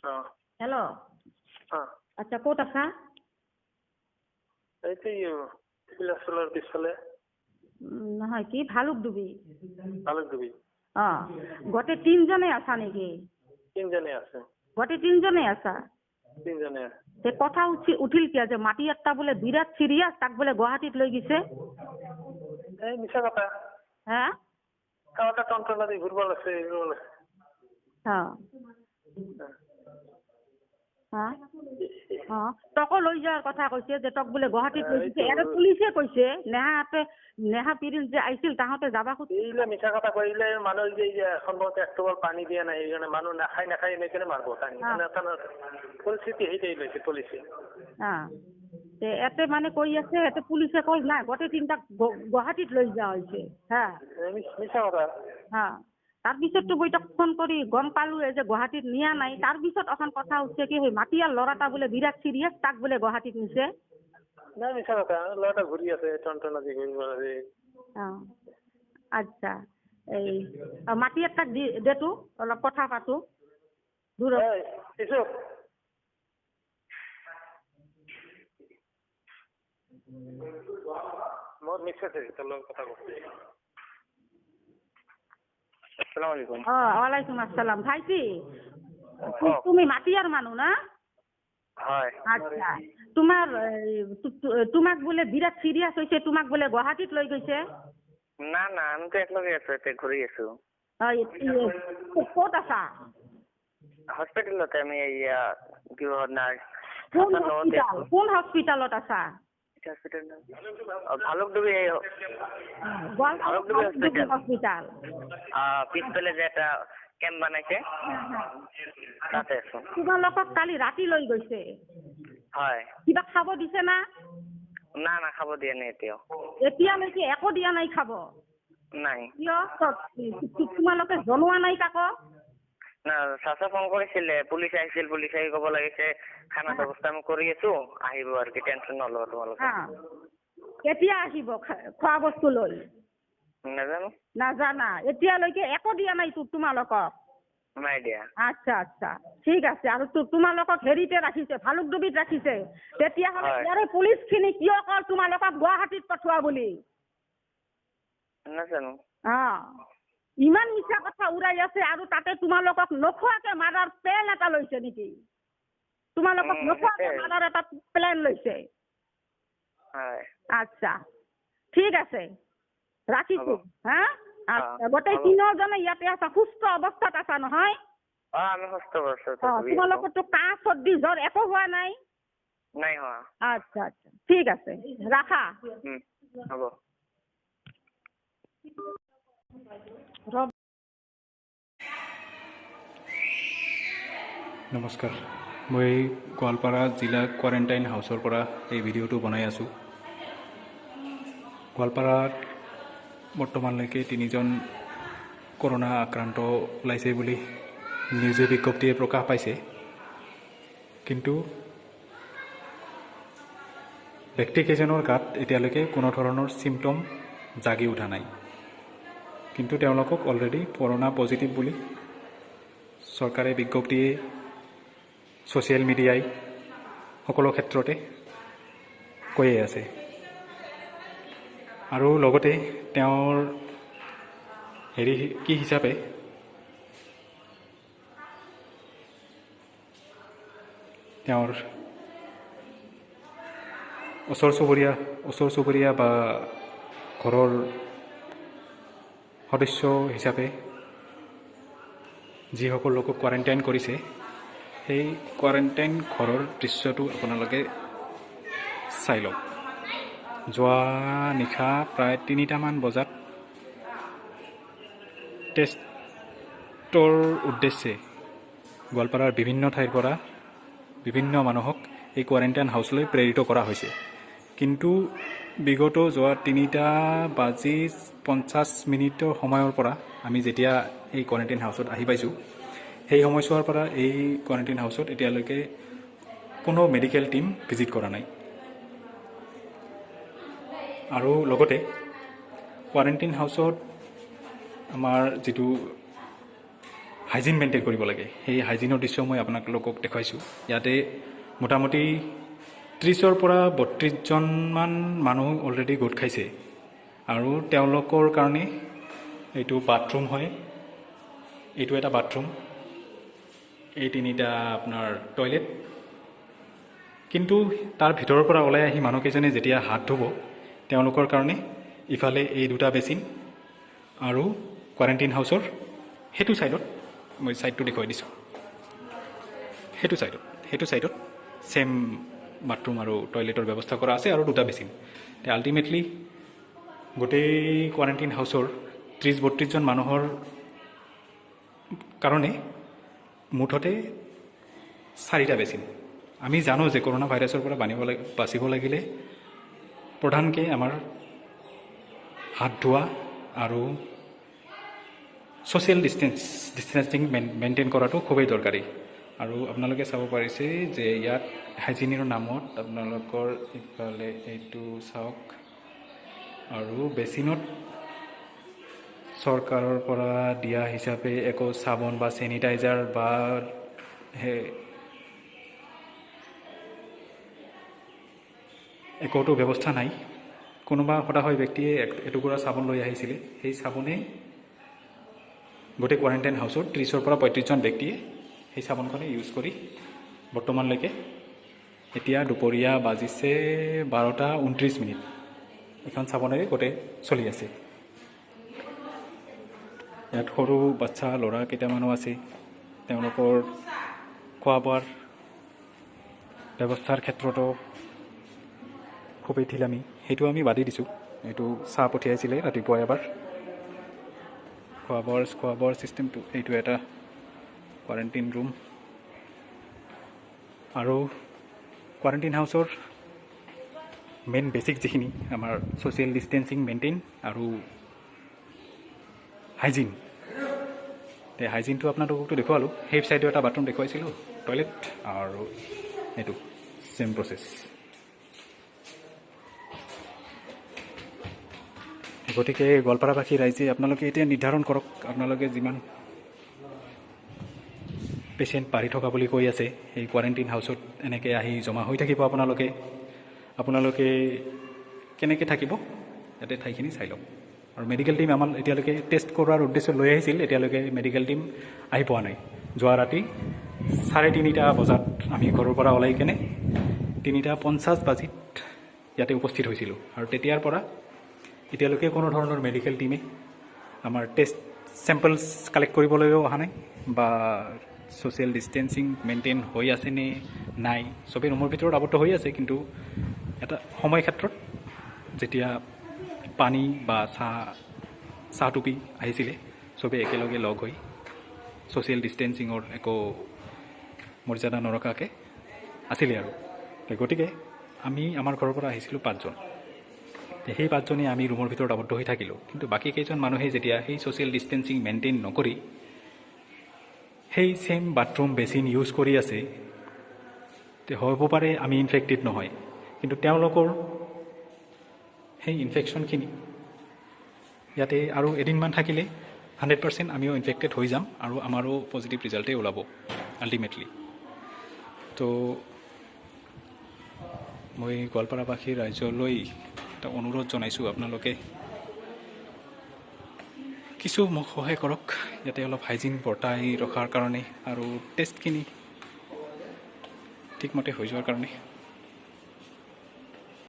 Hello अच्छा ক'ত আছা নহয় কি ভালুকডুবি গোটেই তিনজনে আছা নেকি গোটেই তিনজনে আছা কথা উঠিল কিয় যে মাটি একটা বোলে বিৰাট চিৰিয়াছ তাক বোলে গুৱাহাটীত লৈ গৈছে হা তকো লৈ যোৱাৰ কথা কৈছে যে তক বোলে গুৱাহাটীত লৈ গৈছে ইয়াতে পুলিচে কৈছে নেহা পিৰিল যে আহিছিল তাহাঁতে যাবা খুজিলে মিছা কথা কইলে মানুহ যে সম্ভৱত এক টুকুৰ পানী দিয়া নাই সেইকাৰণে মানুহ নাখাই এনেকৈ মাৰিব পৰিস্থিতি সেইটাই লৈছে পুলিচে ইয়াতে মানে কৈ আছে ইয়াতে পুলিচে কল নাই গোটেই তিনিটাক গুৱাহাটীত লৈ যোৱা হৈছে মিছা কথা তাৰপিছততো বৈঠক ফোন কৰি গম পালো যে গুৱাহাটীত নিয়া নাই তাৰপিছত এখন কথা উঠছে কি হয় মাটিয়াৰ ল'ৰাটা বোলে বিৰাট চিৰিয়াছ তাক বোলে গুৱাহাটীত নিছে নাই মিছা কথা ল'ৰাটা ঘূৰি আছে টনটনাজি ঘূৰিব আছে আচ্ছা এই মাটিয়াৰ তাক দেতো অলপ কথা পাতো দূৰত মোৰ মিক্স আছে তোৰ লগত কথা কৈছে ওয়ালাইকুম আসসালাম ভাইটি তুমি মাটিয়ার মানুষ না আচ্ছা তোমাক বোলে বিরাট সিরিয়াস হয়েছে তোমাক বোলে গুৱাহাটীত লৈ গৈছে না না আমি তো একলগে আছো এতে ঘুরি আছো ক'ত আছা হসপিটালতে আমি কোন হসপিটালত আছা ভালুকডুবি হসপিটাল পিছফালে যে এটা কেম্প বানাইছে তাতে আছো তোমালোকক কালি ৰাতি লৈ গৈছে হয় কিবা খাব দিছে না না না খাব দিয়া নাই এতিয়ালৈকে একো দিয়া নাই খাব নাই কিয় তোমালোকে জনোৱা নাই কাকো না চাচা ফোন কৰিছিলে পুলিচ আহিছিল পুলিচ আহি ক'ব লাগিছে খানা ব্যৱস্থা আমি কৰি আছো আহিব আৰু কি টেনচন নল'ব তোমালোকে কেতিয়া আহিব খোৱা বস্তু লৈ নাজানো নাজানা এতিয়ালৈকে একো দিয়া নাই তোমালোকক নাই দিয়া আচ্ছা আচ্ছা ঠিক আছে আৰু তোমালোকক হেৰিতে ৰাখিছে ভালুকডুবিত ৰাখিছে তেতিয়াহ'লে ইয়াৰে পুলিচখিনি কিয় কল তোমালোকক গুৱাহাটীত পঠোৱা বুলি নাজানো ইমান মিছা কথা উৰাই আছে আৰু তাতে তোমালোকক নোখোৱাকে মাৰাৰ প্লেন এটা লৈছে নেকি তোমালোকক নোখোৱাকে মাৰাৰ এটা প্লেন লৈছে আচ্ছা ঠিক আছে ৰাখিছো গোটেই তিনিজনে ইয়াতে আছা সুস্থ অৱস্থাত আছা নহয় আমি সুস্থ অৱস্থাত তোমালোকৰতো কাহ চৰ্দি জ্বৰ একো হোৱা নাই নাই হোৱা আচ্ছা আচ্ছা ঠিক আছে ৰাখা হ'ব নমস্কাৰ মই গোৱালপাৰা জিলা কোৱাৰেণ্টাইন হাউচৰ পৰা এই ভিডিঅ'টো বনাই আছোঁ গোৱালপাৰাত বৰ্তমানলৈকে 3জন কৰোণা আক্ৰান্ত ওলাইছে বুলি নিউজে বিজ্ঞপ্তিয়ে প্ৰকাশ পাইছে কিন্তু ব্যক্তিকেইজনৰ গাত এতিয়ালৈকে কোনো ধৰণৰ চিমটম জাগি উঠা নাই কিন্তু তেওঁলোকক অলৰেডি কৰোণা পজিটিভ বুলি চৰকাৰে বিজ্ঞপ্তিয়ে ছ'চিয়েল মিডিয়াই সকলো ক্ষেত্ৰতে কৈয়ে আছে আৰু লগতে তেওঁৰ হেৰি কি হিচাপে তেওঁৰ ওচৰ চুবুৰীয়া বা ঘৰৰ সদস্য হিচাপে যিসকল লোকক কোৱাৰেণ্টাইন কৰিছে সেই কোৱাৰেণ্টাইন ঘৰৰ দৃশ্যটো আপোনালোকে চাই লওক যোৱা নিশা প্ৰায় 3টামান বজাত টেষ্টৰ উদ্দেশ্যে গোৱালপাৰাৰ বিভিন্ন ঠাইৰ পৰা বিভিন্ন মানুহক এই কোৱাৰেণ্টাইন হাউচলৈ প্ৰেৰিত কৰা হৈছে কিন্তু বিগত যোৱা 3:50 সময়ৰ পৰা আমি যেতিয়া এই কোৱাৰেণ্টাইন হাউচত আহি পাইছোঁ সেই সময়ছোৱাৰ পৰা এই কোৱাৰেণ্টাইন হাউচত এতিয়ালৈকে কোনো মেডিকেল টিম ভিজিট কৰা নাই আৰু লগতে কোৱাৰেণ্টাইন হাউচত আমাৰ যিটো হাইজিন মেইনটেইন কৰিব লাগে। সেই হাইজিনৰ দৃশ্য মই আপোনালোকক দেখুৱাইছোঁ। ইয়াতে মোটামুটি 30ৰ পৰা 32জনমান মানুহ অলৰেডি গোট খাইছে আৰু তেওঁলোকৰ কাৰণে এইটো বাথৰুম হয়, এইটো এটা বাথৰুম, এই 3টা আপোনাৰ টয়লেট। কিন্তু তাৰ ভিতৰৰ পৰা ওলাই আহি মানুহকেইজনে যেতিয়া হাত ধুব তেওঁলোকৰ কাৰণে ইফালে এই 2টা বেচিন আৰু কোৱাৰেণ্টাইন হাউচৰ সেইটো ছাইডত, মই ছাইডটো দেখুৱাই দিছোঁ, সেইটো ছাইডত ছেম বাথৰুম আৰু টয়লেটৰ ব্যৱস্থা কৰা আছে আৰু 2টা বেচিন। আল্টিমেটলি গোটেই কোৱাৰেণ্টাইন হাউচৰ 30-32জন মানুহৰ কাৰণে মুঠতে 4টা বেচিন। আমি জানো যে কৰোণা ভাইৰাছৰ পৰা বাচিব লাগিলে প্ৰধানকৈ আমাৰ হাত ধোৱা আৰু ছ'চিয়েল ডিষ্টেঞ্চিং মেইনটেইন কৰাটো খুবেই দৰকাৰী। আৰু আপোনালোকে চাব পাৰিছে যে ইয়াত হাইজিনৰ নামত আপোনালোকৰ ইফালে এইটো চাওক আৰু বেচিনত চৰকাৰৰ পৰা দিয়া হিচাপে একো চাবোন বা চেনিটাইজাৰ বা একোটো ব্যৱস্থা নাই। কোনোবা সদায় ব্যক্তিয়ে এটুকুৰা চাবোন লৈ আহিছিলে, সেই চাবোনে গোটেই কোৱাৰেণ্টাইন হাউচৰ 30ৰ পৰা 35জন ব্যক্তিয়ে সেই চাবোনখনে ইউজ কৰি বৰ্তমানলৈকে এতিয়া দুপৰীয়া বাজিছে 12:29। এইখন চাবোনেৰে গোটেই চলি আছে। ইয়াত সৰু বাচ্চা ল'ৰা কেইটামানো আছে, তেওঁলোকৰ খোৱা বোৱাৰ ব্যৱস্থাৰ ক্ষেত্ৰতো খুবেই ঢিলামি, সেইটো আমি বাদি দিছোঁ। এইটো চাহ পঠিয়াইছিলে ৰাতিপুৱা এবাৰ, খোৱা বোৱাৰ ছিষ্টেমটো। এইটো এটা কোৱাৰেণ্টাইন ৰুম আৰু কোৱাৰেণ্টাইন হাউচৰ মেইন বেছিক যিখিনি আমাৰ ছ'চিয়েল ডিষ্টেঞ্চিং মেইনটেইন আৰু হাইজিন, এই হাইজিনটো আপোনালোককতো দেখুৱালোঁ। সেই ছাইডেও এটা বাথৰুম দেখুৱাইছিলোঁ, টয়লেট, আৰু এইটো ছেম প্ৰচেছ। গতিকে গোৱালপাৰাবাসী ৰাইজে আপোনালোকে এতিয়া নিৰ্ধাৰণ কৰক, আপোনালোকে যিমান পেচেণ্ট বাঢ়ি থকা বুলি কৈ আছে এই কোৱাৰেণ্টাইন হাউচত এনেকৈ আহি জমা হৈ থাকিব, আপোনালোকে কেনেকৈ থাকিব ইয়াতে ঠাইখিনি চাই লওক। আৰু মেডিকেল টীম আমাৰ এতিয়ালৈকে টেষ্ট কৰাৰ উদ্দেশ্য লৈ আহিছিল, এতিয়ালৈকে মেডিকেল টীম আহি পোৱা নাই। যোৱা ৰাতি 3:30 বজাত আমি ঘৰৰ পৰা ওলাই কেনে 3:50 বাজিত ইয়াতে উপস্থিত হৈছিলোঁ আৰু তেতিয়াৰ পৰা এতিয়ালৈকে কোনো ধৰণৰ মেডিকেল টীমে আমাৰ টেষ্ট চেম্পলছ কালেক্ট কৰিবলৈও অহা নাই বা ছ'চিয়েল ডিষ্টেঞ্চিং মেইনটেইন হৈ আছে নে নাই। চবেই ৰুমৰ ভিতৰত আবদ্ধ হৈ আছে, কিন্তু এটা সময় ক্ষেত্ৰত যেতিয়া পানী বা চাহ টুপি আহিছিলে চবেই একেলগে লগ হৈ ছ'চিয়েল ডিষ্টেঞ্চিঙৰ একো মৰ্যাদা নৰখাকৈ আছিলে আৰু। গতিকে আমি আমাৰ ঘৰৰ পৰা আহিছিলোঁ 5জন, সেই 5জনে আমি ৰুমৰ ভিতৰত আবদ্ধ হৈ থাকিলোঁ। কিন্তু বাকী কেইজন মানুহে যেতিয়া সেই ছ'চিয়েল ডিষ্টেঞ্চিং মেইনটেইন নকৰি সেই ছেম বাথৰুম বেচিন ইউজ কৰি আছে, হ'ব পাৰে আমি ইনফেক্টেড নহয়, কিন্তু তেওঁলোকৰ সেই ইনফেকশ্যনখিনি ইয়াতে আৰু এদিনমান থাকিলে 100% আমিও ইনফেক্টেড হৈ যাম আৰু আমাৰো পজিটিভ ৰিজাল্টেই ওলাব আল্টিমেটলি। তো মই গোৱালপাৰাবাসী ৰাইজলৈ এটা অনুৰোধ জনাইছোঁ, আপোনালোকে কিছু মোক সহায় কৰক ইয়াতে অলপ হাইজিন বৰ্তাই ৰখাৰ কাৰণে আৰু টেষ্টখিনি ঠিকমতে হৈ যোৱাৰ কাৰণে।